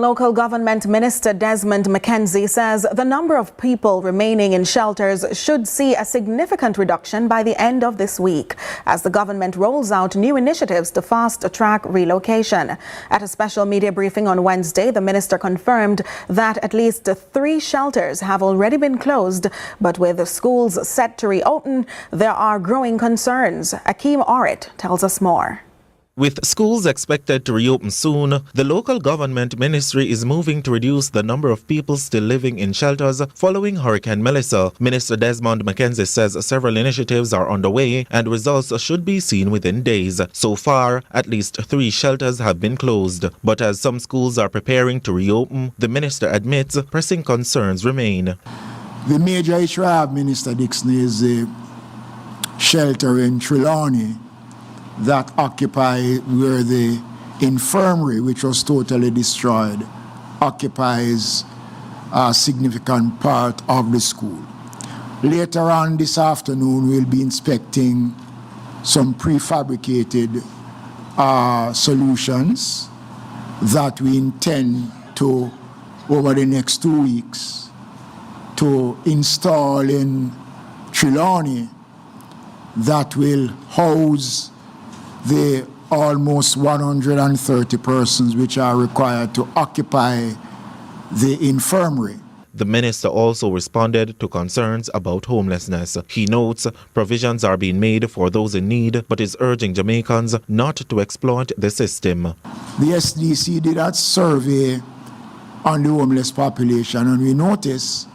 Local Government Minister Desmond McKenzie says the number of people remaining in shelters should see a significant reduction by the end of this week as the government rolls out new initiatives to fast-track relocation. At a special media briefing on Wednesday, the minister confirmed that at least 3 shelters have already been closed, but with the schools set to reopen, there are growing concerns. Akeem Orit tells us more. With schools expected to reopen soon, the local government ministry is moving to reduce the number of people still living in shelters following Hurricane Melissa. Minister Desmond McKenzie says several initiatives are underway and results should be seen within days. So far, at least 3 shelters have been closed. But as some schools are preparing to reopen, the minister admits pressing concerns remain. The major issue I have, Minister Dixon, is the shelter in Trelawney that occupy where the infirmary, which was totally destroyed, occupies a significant part of the school. Later on this afternoon, we'll be inspecting some prefabricated solutions that we intend to, over the next 2 weeks, to install in Trelawney that will house the almost 130 persons which are required to occupy the infirmary. The minister also responded to concerns about homelessness. He notes provisions are being made for those in need, but is urging Jamaicans not to exploit the system. The SDC did a survey on the homeless population, and we noticed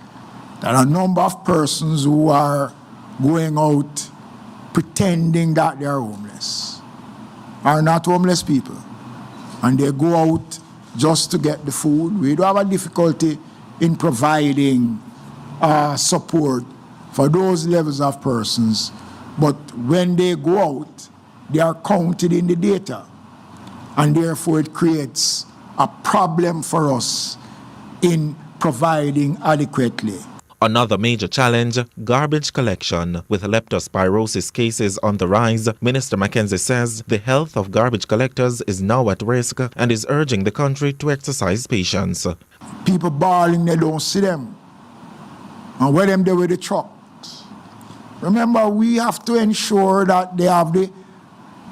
that a number of persons who are going out pretending that they are homeless are not homeless people, and they go out just to get the food. We do have a difficulty in providing support for those levels of persons, but when they go out, they are counted in the data, and therefore it creates a problem for us in providing adequately. Another major challenge, garbage collection. With leptospirosis cases on the rise, Minister McKenzie says the health of garbage collectors is now at risk and is urging the country to exercise patience. People bawling, they don't see them. And where them there with the trucks. Remember, we have to ensure that they have the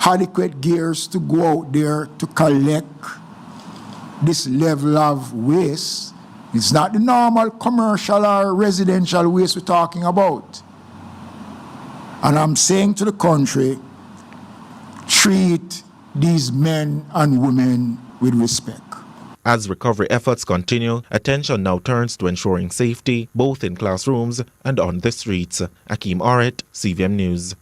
adequate gears to go out there to collect this level of waste. It's not the normal commercial or residential waste we're talking about. And I'm saying to the country, treat these men and women with respect. As recovery efforts continue, attention now turns to ensuring safety, both in classrooms and on the streets. Akeem Orit, CVM News.